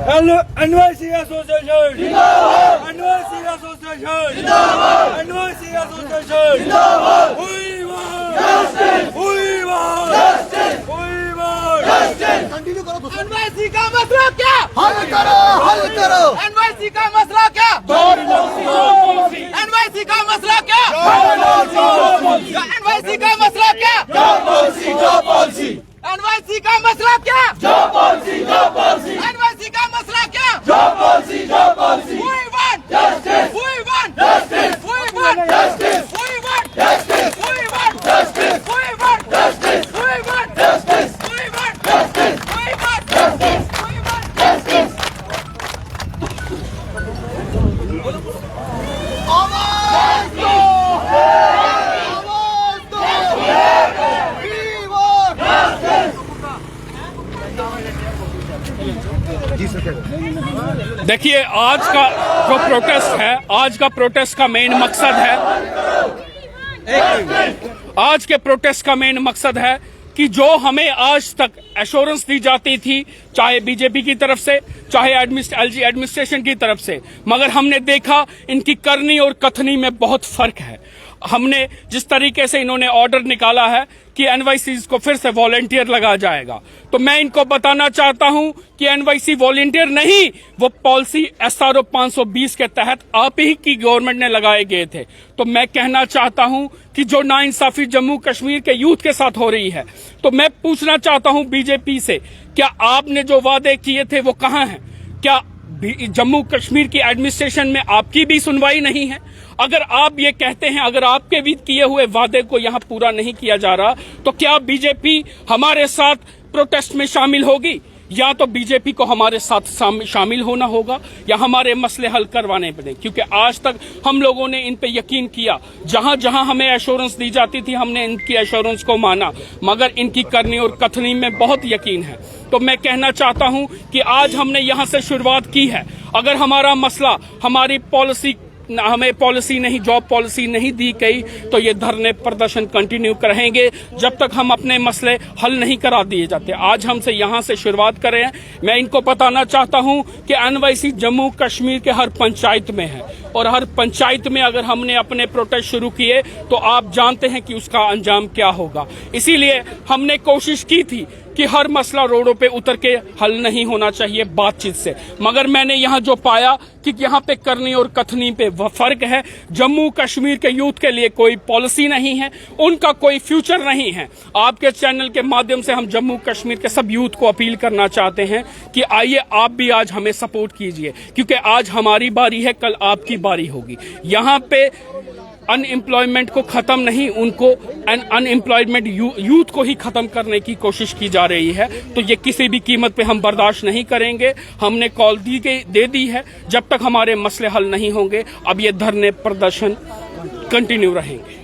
NYC Association जिंदाबाद, NYC Association जिंदाबाद, NYC Association जिंदाबाद। We want justice, we want justice, we want justice। Continue करो। NYC का मसला क्या? हल करो, हल करो। NYC का मसला क्या? NYC का मसला क्या? NYC का मसला क्या? NYC का मसला क्या? NYC का मसला क्या? We want justice, we want justice, we want justice, we want justice, we want justice, we want justice, we want justice, we want justice, we want justice, we want justice। आवाज दो, आवाज दो, we want justice। देखिए, आज का जो protest है, आज का प्रोटेस्ट का मेन मकसद है, आज के प्रोटेस्ट का मेन मकसद है कि जो हमें आज तक एश्योरेंस दी जाती थी, चाहे बीजेपी की तरफ से, चाहे एलजी एडमिनिस्ट्रेशन की तरफ से, मगर हमने देखा इनकी करनी और कथनी में बहुत फर्क है। हमने जिस तरीके से इन्होंने ऑर्डर निकाला है कि एनवाईसी को फिर से वॉलंटियर लगा जाएगा, तो मैं इनको बताना चाहता हूं कि एनवाईसी वॉलंटियर नहीं, वो पॉलिसी SRO 520 के तहत आप ही की गवर्नमेंट ने लगाए गए थे। तो मैं कहना चाहता हूं कि जो नाइंसाफी जम्मू कश्मीर के यूथ के साथ हो रही है, तो मैं पूछना चाहता हूं बीजेपी से, क्या आपने जो वादे किए थे वो कहां हैं? क्या जम्मू कश्मीर की एडमिनिस्ट्रेशन में आपकी भी सुनवाई नहीं है? अगर आप ये कहते हैं, अगर आपके भी किए हुए वादे को यहां पूरा नहीं किया जा रहा, तो क्या बीजेपी हमारे साथ प्रोटेस्ट में शामिल होगी? या तो बीजेपी को हमारे साथ शामिल होना होगा या हमारे मसले हल करवाने पड़े, क्योंकि आज तक हम लोगों ने इन पे यकीन किया। जहां जहां हमें एश्योरेंस दी जाती थी, हमने इनकी एश्योरेंस को माना, मगर इनकी करनी और कथनी में बहुत यकीन है। तो मैं कहना चाहता हूं कि आज हमने यहां से शुरुआत की है। अगर हमारा मसला, हमारी पॉलिसी, हमें पॉलिसी नहीं, जॉब पॉलिसी नहीं दी गई, तो ये धरने प्रदर्शन कंटिन्यू करेंगे जब तक हम अपने मसले हल नहीं करा दिए जाते। आज हमसे यहां से शुरुआत कर रहे हैं। मैं इनको बताना चाहता हूं कि एनवाईसी जम्मू कश्मीर के हर पंचायत में है, और हर पंचायत में अगर हमने अपने प्रोटेस्ट शुरू किए तो आप जानते हैं कि उसका अंजाम क्या होगा। इसीलिए हमने कोशिश की थी कि हर मसला रोडों पे उतर के हल नहीं होना चाहिए बातचीत से, मगर मैंने यहाँ जो पाया कि यहाँ पे करनी और कथनी पे फर्क है। जम्मू कश्मीर के यूथ के लिए कोई पॉलिसी नहीं है, उनका कोई फ्यूचर नहीं है। आपके चैनल के माध्यम से हम जम्मू कश्मीर के सब यूथ को अपील करना चाहते हैं कि आइए आप भी आज हमें सपोर्ट कीजिए, क्योंकि आज हमारी बारी है, कल आपकी बारी होगी। यहाँ पे अनएम्प्लॉयमेंट को खत्म नहीं, उनको अनएम्प्लॉयमेंट यूथ को ही खत्म करने की कोशिश की जा रही है। तो ये किसी भी कीमत पे हम बर्दाश्त नहीं करेंगे। हमने कॉल दे दी है, जब तक हमारे मसले हल नहीं होंगे अब ये धरने प्रदर्शन कंटिन्यू रहेंगे।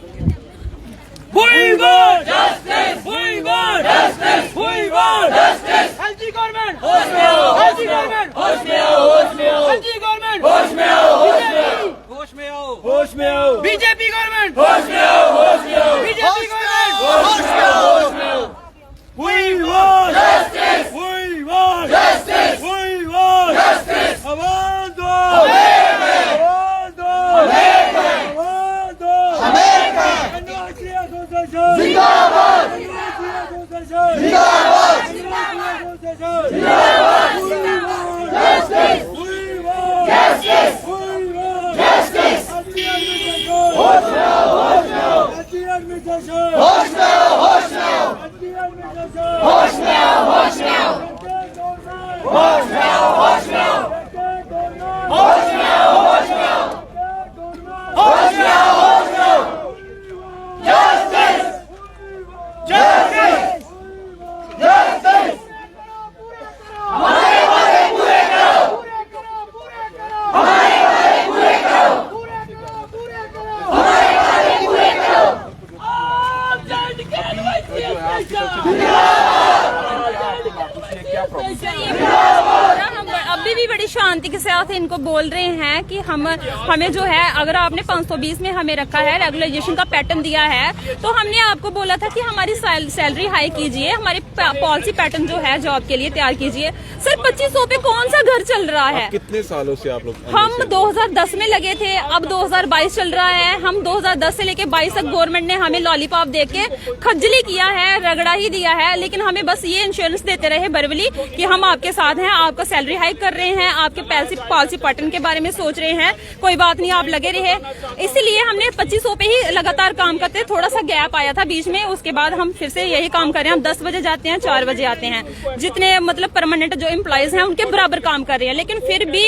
We want justice, we want justice, we want justice। LG government होश में आओ, LG गवर्नमेंट होश में आओ, होश में आओ, LG गवर्नमेंट होश में आओ, होश में आओ, होश में आओ, होश में आओ, बीजेपी गवर्नमेंट होश में आओ, होश में आओ, बीजेपी गवर्नमेंट होश में आओ, होश में आओ। We want justice, we want justice, we want justice। आवाज दो, आवाज दो, आवाज दो, जिंदाबाद, जिंदाबाद, जिंदाबाद। Justice, justice, justice. होश में आओ, होश में आओ, होश में आओ, होश में आओ, होश में आओ, होश में आओ, होश में आओ, होश में आओ, होश में आओ, होश में आओ, होश में आओ, होश में आओ। Justice! Justice! Justice! हमारे वादे पूरे करो! हमारे वादे पूरे करो! हमारे वादे पूरे करो! अभी भी बड़ी शांति के साथ इनको बोल रहे हैं कि हमें जो है, अगर आपने 520 में हमें रखा है, रेगुलाइजेशन का पैटर्न दिया है, तो हमने आपको बोला था कि हमारी सैलरी हाई कीजिए, हमारी पॉलिसी पैटर्न जो है जॉब के लिए तैयार कीजिए। सर 2500 पे कौन सा घर चल रहा है। कितने सालों से आप लोग? हम 2010 में लगे थे, अब 2022 चल रहा है। हम 2010 से लेके 22 तक गवर्नमेंट ने हमें लॉलीपॉप देके खज्जली किया है, रगड़ा ही दिया है, लेकिन हमें बस ये इंश्योरेंस देते रहे बरवली कि हम आपके साथ हैं, आपका सैलरी हाइक कर रहे हैं, आपके पॉलिसी पैटर्न के बारे में सोच रहे हैं, कोई बात नहीं, आप लगे रहे। इसीलिए हमने 2500 पे ही लगातार काम करते, थोड़ा सा गैप आया था बीच में, उसके बाद हम फिर से यही काम कर रहे हैं। हम 10 बजे जाते हैं, 4 बजे आते हैं। जितने मतलब परमानेंट जो एम्प्लॉयज हैं उनके बराबर काम कर रहे हैं, लेकिन फिर भी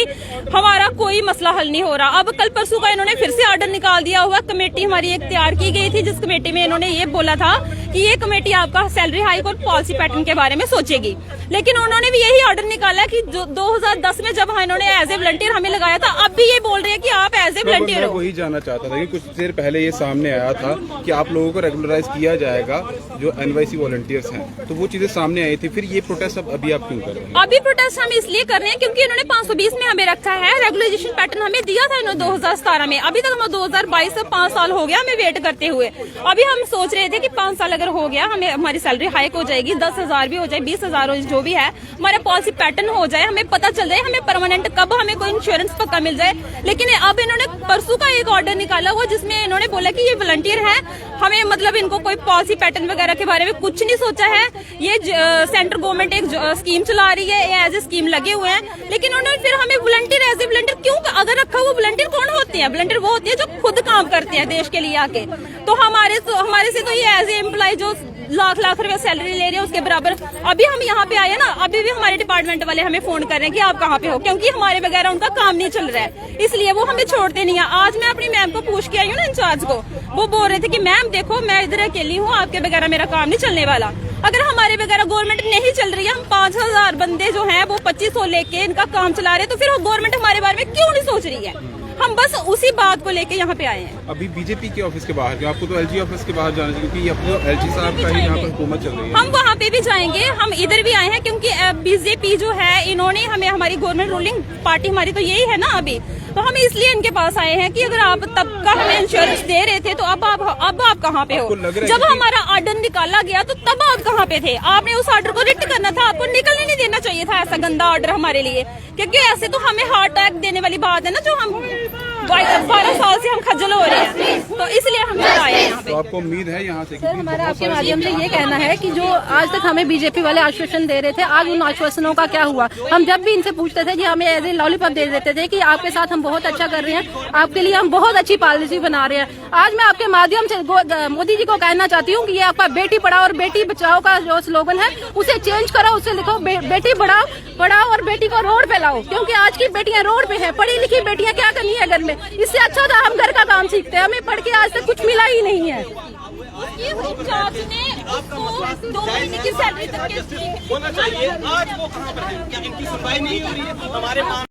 हमारा कोई मसला हल नहीं हो रहा। अब कल परसों का इन्होंने फिर से ऑर्डर निकाल दिया हुआ। कमेटी हमारी एक तैयार की गई थी, जिस कमेटी में इन्होंने ये बोला था कि ये कमेटी आपका सैलरी हाइक और पॉलिसी पैटर्न के बारे में सोचेगी, लेकिन उन्होंने भी यही ऑर्डर निकाला कि जो 2010 में जब इन्होंने एज ए वॉलंटियर हमें लगाया था, अब भी ये बोल रहे हैं कि आप एज ए वॉलंटियर हो। वही जानना चाहता था कि कुछ देर पहले ये सामने आया था कि आप लोगों को रेगुलराइज किया जाएगा जो एनवाईसी वॉलंटियर्स हैं, तो वो चीजें सामने आई थी। फिर ये प्रोटेस्ट अभी आप क्यों कर रहे हैं? अभी प्रोटेस्ट हम इसलिए कर रहे हैं क्योंकि इन्होंने 520 में हमें रखा है। रेगुलाइजेशन पैटर्न हमें दिया था इन्होंने 2017 में, अभी तक हम 2022 से 5 साल हो गया हमें वेट करते हुए। अभी हम सोच रहे थे कि 5 साल अगर हो गया, हमें हमारी सैलरी हाइक हो जाएगी, 10,000 भी हो जाए, 20,000 हो, जो भी है, हमारा पॉलिसी पैटर्न हो जाए, हमें पता चल जाए हमें परमानेंट कब हमें कोई इंश्योरेंस पक्का मिल जाए। लेकिन अब इन्होंने परसों का एक ऑर्डर निकाला हुआ जिसमें इन्होंने बोला कि ये वॉलंटियर है, हमें मतलब इनको कोई पॉलिसी पैटर्न वगैरह के बारे में कुछ नहीं सोचा है। ये सेंट्रल गवर्नमेंट एक स्कीम चला रही है, एज ए स्कीम लगे हुए हैं, लेकिन उन्होंने फिर हमें वॉलंटियर एज ए वॉलंटियर क्यों अगर रखा हुआ? वॉलंटियर कौन होते हैं? वॉलंटियर वो होते हैं जो खुद काम करते हैं देश के लिए आके। तो हमारे से तो ये एज ए एम्प्लॉय जो लाख रुपए सैलरी ले रहे हैं उसके बराबर। अभी हम यहाँ पे आए ना, अभी भी हमारे डिपार्टमेंट वाले हमें फोन कर रहे हैं कि आप कहाँ पे हो, क्योंकि हमारे बगैर उनका काम नहीं चल रहा है, इसलिए वो हमें छोड़ते नहीं है। आज मैं अपनी मैम को पूछ के आई हूँ ना, इंचार्ज को, वो बोल रहे थे कि मैम देखो मैं इधर अकेली हूँ, आपके बगैर मेरा काम नहीं चलने वाला। अगर हमारे बगैर गवर्नमेंट नहीं चल रही है, हम 5,000 बंदे जो हैं वो 2500 लेके इनका काम चला रहे हैं, तो फिर गवर्नमेंट हमारे बारे में क्यों नहीं सोच रही है? हम बस उसी बात को लेके यहाँ पे आए हैं। अभी बीजेपी के ऑफिस के बाहर, आपको तो एलजी ऑफिस के बाहर जाना चाहिए, क्योंकि अब तो एलजी साहब का ही यहाँ पर हुकूमत चल रही है। हम वहाँ पे भी जाएंगे, हम इधर भी आए हैं क्योंकि बीजेपी जो है इन्होंने हमें, हमारी गवर्नमेंट रूलिंग पार्टी हमारी तो यही है ना अभी, तो हम इसलिए इनके पास आए हैं कि अगर आप तब का हमें इंश्योरेंस दे रहे थे तो अब आप कहाँ पे हो? जब हमारा ऑर्डर निकाला गया तो तब आप कहाँ पे थे? आपने उस ऑर्डर को रिट करना था, आपको निकलने नहीं देना चाहिए था ऐसा गंदा ऑर्डर हमारे लिए, क्योंकि ऐसे तो हमें हार्ट अटैक देने वाली बात है ना, जो हम 12 साल से हम खज्जल हो रहे हैं, तो इसलिए हम आए हैं यहाँ पे। तो आपको उम्मीद है यहाँ से? सर, हमारा आपके माध्यम से ये कहना है कि जो आज तक हमें बीजेपी वाले आश्वासन दे रहे थे, आज उन आश्वासनों का क्या हुआ? हम जब भी इनसे पूछते थे कि हमें एज ए लॉलीपॉप दे देते थे कि आपके साथ हम बहुत अच्छा कर रहे हैं, आपके लिए हम बहुत अच्छी पॉलिसी बना रहे हैं। आज मैं आपके माध्यम से मोदी जी को कहना चाहती हूँ कि ये आपका बेटी पढ़ाओ और बेटी बचाओ का जो स्लोगन है उसे चेंज करो, उसे लिखो बेटी पढ़ाओ और बेटी को रोड पे लाओ, क्योंकि आज की बेटियां रोड पे हैं। पढ़ी लिखी बेटियां क्या करनी है घर में? इससे अच्छा था हम घर का काम सीखते हैं, हमें पढ़ के आज तक कुछ मिला ही नहीं है। इंचार्ज ने उसको 2 महीने की सैलरी तक होना चाहिए, आज वो कहाँ पर है? क्या इनकी सुनवाई नहीं हो रही है? हमारे